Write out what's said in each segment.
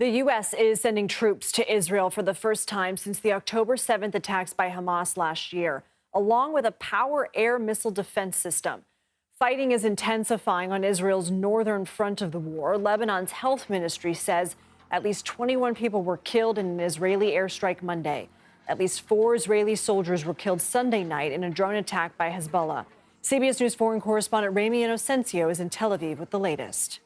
The U.S. is sending troops to Israel for the first time since the October 7th attacks by Hamas last year, along with a power air missile defense system. Fighting is intensifying on Israel's northern front of the war. Lebanon's health ministry says at least 21 people were killed in an Israeli airstrike Monday. At least 4 Israeli soldiers were killed Sunday night in a drone attack by Hezbollah. CBS News foreign correspondent Ramy Inocencio is in Tel Aviv with the latest.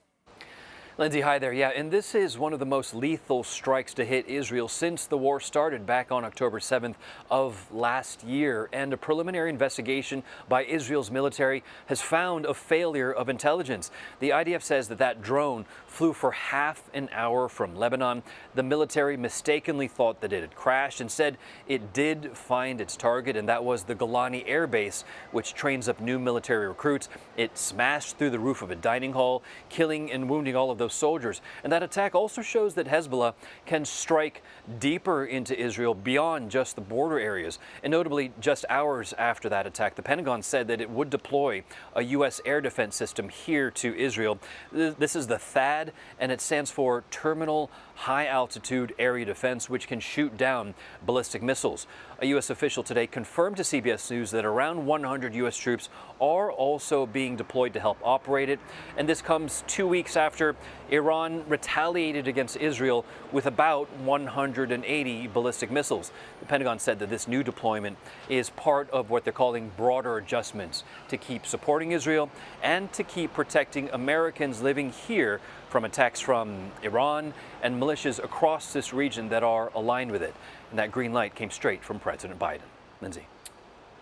Lindsay, hi there. Yeah, and this is one of the most lethal strikes to hit Israel since the war started back on October 7th of last year. And a preliminary investigation by Israel's military has found a failure of intelligence. The IDF says that drone flew for half an hour from Lebanon. The military mistakenly thought that it had crashed and said it did find its target, and that was the Golani Air Base, which trains up new military recruits. It smashed through the roof of a dining hall, killing and wounding all of those soldiers. And that attack also shows that Hezbollah can strike deeper into Israel beyond just the border areas. And notably, just hours after that attack, the Pentagon said that it would deploy a U.S. air defense system here to Israel. This is the THAAD, and it stands for Terminal High Altitude Area Defense, which can shoot down ballistic missiles. A U.S. official today confirmed to CBS News that around 100 U.S. troops are also being deployed to help operate it. And this comes 2 weeks after Iran retaliated against Israel with about 180 ballistic missiles. The Pentagon said that this new deployment is part of what they're calling broader adjustments to keep supporting Israel and to keep protecting Americans living here from attacks from Iran and militias across this region that are aligned with it. And that green light came straight from President Biden. Lindsay.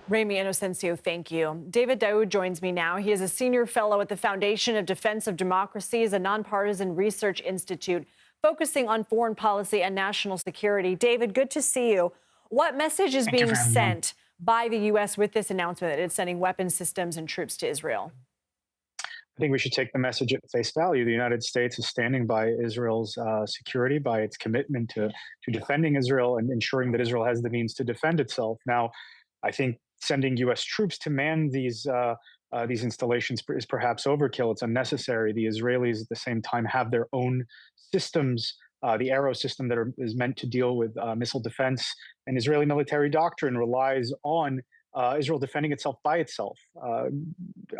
Ramy Inocencio, thank you. David Daoud joins me now. He is a senior fellow at the Foundation of Defense of Democracies, a nonpartisan research institute focusing on foreign policy and national security. David, good to see you. What message is being sent by the U.S. with this announcement that it's sending weapons systems and troops to Israel? I think we should take the message at face value. The United States is standing by Israel's security, by its commitment to defending Israel and ensuring that Israel has the means to defend itself. Now, I think sending U.S. troops to man these installations is perhaps overkill. It's unnecessary. The Israelis, at the same time, have their own systems. The Arrow system that is meant to deal with missile defense, and Israeli military doctrine relies on Israel defending itself by itself,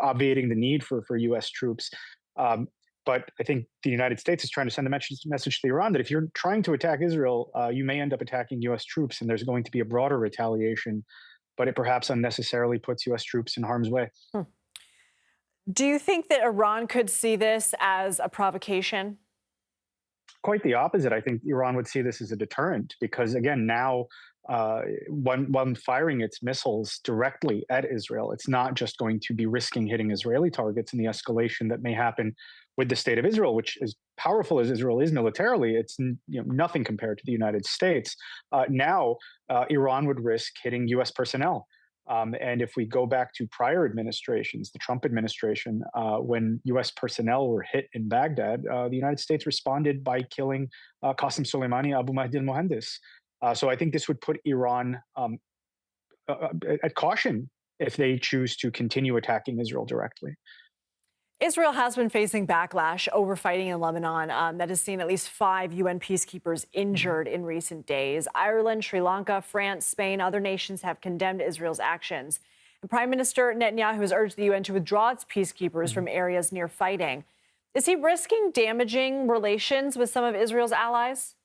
obviating the need for U.S. troops. But I think the United States is trying to send a message to Iran that if you're trying to attack Israel, you may end up attacking U.S. troops, and there's going to be a broader retaliation, but it perhaps unnecessarily puts U.S. troops in harm's way. Do you think that Iran could see this as a provocation? Quite the opposite. I think Iran would see this as a deterrent because, again, now when firing its missiles directly at Israel, it's not just going to be risking hitting Israeli targets and the escalation that may happen with the state of Israel, which, as powerful as Israel is militarily, it's nothing compared to the United States. Now, Iran would risk hitting U.S. personnel. And if we go back to prior administrations, the Trump administration, when U.S. personnel were hit in Baghdad, the United States responded by killing Qasem Soleimani, Abu Mahdi al-Mohandes. So I think this would put Iran at caution if they choose to continue attacking Israel directly. Israel has been facing backlash over fighting in Lebanon that has seen at least 5 UN peacekeepers injured in recent days. Ireland, Sri Lanka, France, Spain, other nations have condemned Israel's actions. And Prime Minister Netanyahu has urged the UN to withdraw its peacekeepers from areas near fighting. Is he risking damaging relations with some of Israel's allies?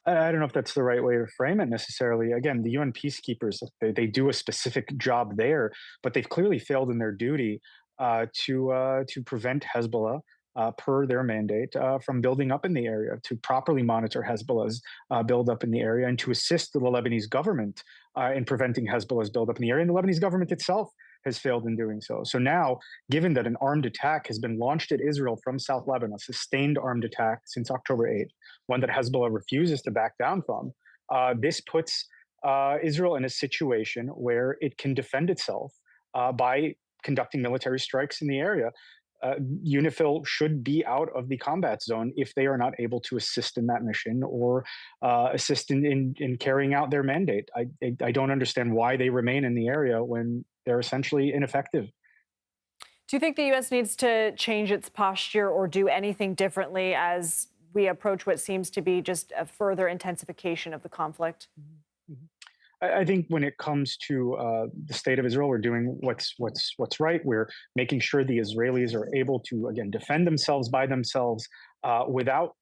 I don't know if that's the right way to frame it necessarily. Again, the UN peacekeepers, they do a specific job there, but they've clearly failed in their duty to prevent Hezbollah, per their mandate, from building up in the area, to properly monitor Hezbollah's build up in the area, and to assist the Lebanese government in preventing Hezbollah's build up in the area. And the Lebanese government itself has failed in doing so. So now, given that an armed attack has been launched at Israel from South Lebanon, a sustained armed attack since October 8th, one that Hezbollah refuses to back down from, this puts Israel in a situation where it can defend itself by conducting military strikes in the area. UNIFIL should be out of the combat zone if they are not able to assist in that mission or assist in carrying out their mandate. I don't understand why they remain in the area when they're essentially ineffective. Do you think the U.S. needs to change its posture or do anything differently as we approach what seems to be just a further intensification of the conflict? Mhm. I think when it comes to the state of Israel, we're doing what's right. We're making sure the Israelis are able to again defend themselves by themselves without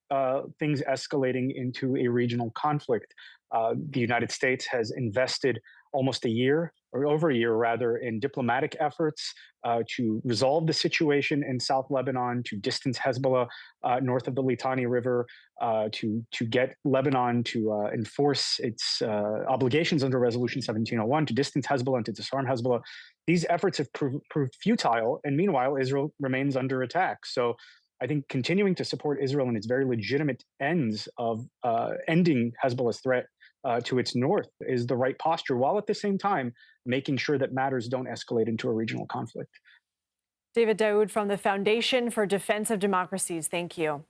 things escalating into a regional conflict. The United States has invested almost a year, or over a year rather, in diplomatic efforts to resolve the situation in South Lebanon, to distance Hezbollah north of the Litani River, to get Lebanon to enforce its obligations under Resolution 1701, to distance Hezbollah and to disarm Hezbollah. These efforts have proved futile, and meanwhile, Israel remains under attack. So I think continuing to support Israel in its very legitimate ends of ending Hezbollah's threat to its north is the right posture, while at the same time making sure that matters don't escalate into a regional conflict. David Daoud from the Foundation for Defense of Democracies, thank you.